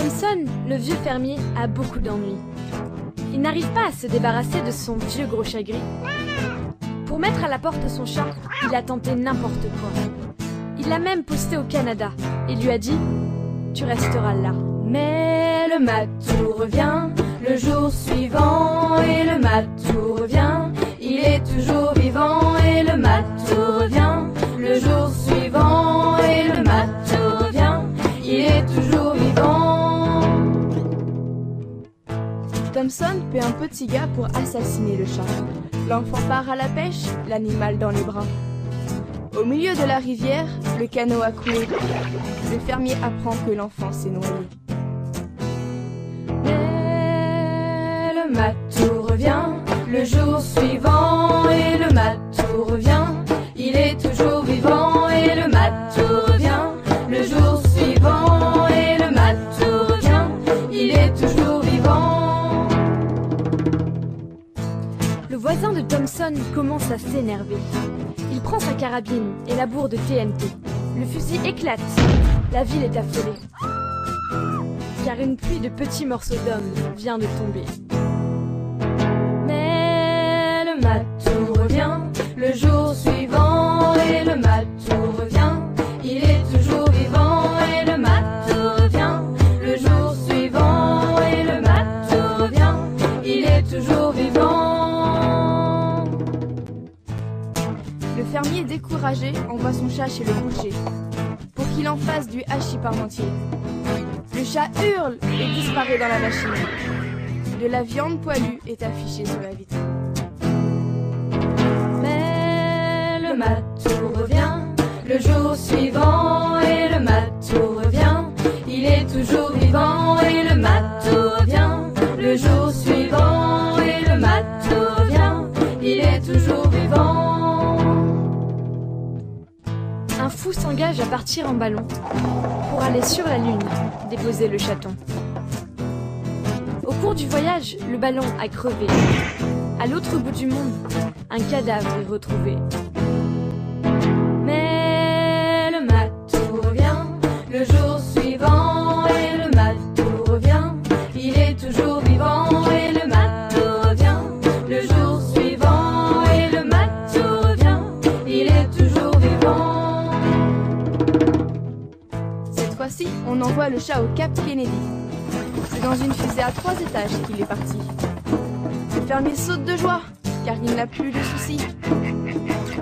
Thomson, le vieux fermier, a beaucoup d'ennuis. Il n'arrive pas à se débarrasser de son vieux gros chat gris. Pour mettre à la porte son chat, il a tenté n'importe quoi. Il l'a même posté au Canada et lui a dit « Tu resteras là ». Mais le matou revient le jour suivant et le matou revient. Il est toujours vivant et le matou revient le jour suivant et le matou revient. Il est toujours vivant. Thomson paie un petit gars pour assassiner le chat. L'enfant part à la pêche, l'animal dans les bras. Au milieu de la rivière, le canot a coulé. Le fermier apprend que l'enfant s'est noyé. Mais le matou revient le jour suivant et le matou revient. Il est toujours vivant et le matou revient le jour suivant et le matou revient. Il est toujours vivant. Le voisin de Thomson commence à s'énerver. Il prend sa carabine et la bourre de TNT. Le fusil éclate. La ville est affolée. Car une pluie de petits morceaux d'hommes vient de tomber. Mais le matou revient le jour suivant et le matou revient. Il est toujours vivant et le matou revient le jour suivant et le matou revient. Il est toujours vivant. Le fermier découragé envoie son chat chez le boucher pour qu'il en fasse du hachis parmentier. Le chat hurle et disparaît dans la machine. De la viande poilue est affichée sur la vitre. Mais le matou revient le jour suivant et le matou revient. Il est toujours vivant et le matou revient le jour suivant et le matou revient. Il est toujours vivant. Un fou s'engage à partir en ballon pour aller sur la lune déposer le chaton. Au cours du voyage, le ballon a crevé. À l'autre bout du monde, un cadavre est retrouvé. Mais le matou revient le jour suivant et le matou revient. Il est toujours vivant et le matou revient le jour suivant et le matou revient. Il est toujours vivant. Cette fois-ci, on envoie le chat au Cap Kennedy. C'est dans une fusée à 3 étages qu'il est parti. Le fermier saute de joie, car il n'a plus de soucis.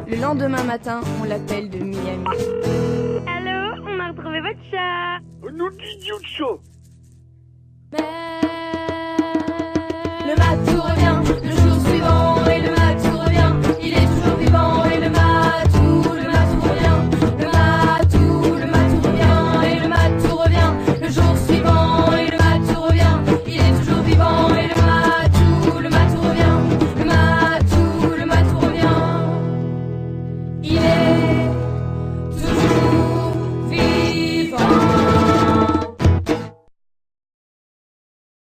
Le lendemain matin, on l'appelle de Miami. Allô, on a retrouvé votre chat. Nous dit chat. Mais